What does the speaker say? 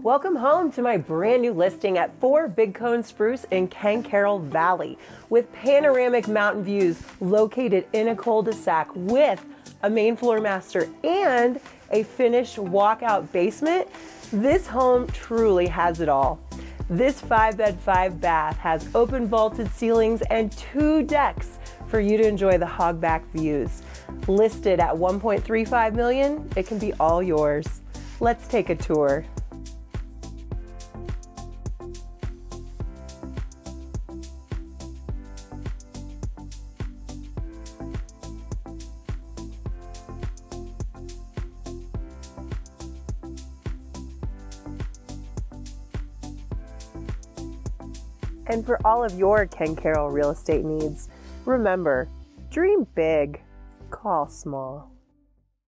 Welcome home to my brand new listing at 4 Big Cone Spruce in Ken-Caryl Valley with panoramic mountain views located in a cul-de-sac with a main floor master and a finished walkout basement. This home truly has it all. This 5-bed, 5-bath has open vaulted ceilings and 2 decks for you to enjoy the hogback views. Listed at $1.35 million, it can be all yours. Let's take a tour. And for all of your Ken-Caryl real estate needs, remember, dream big, call small.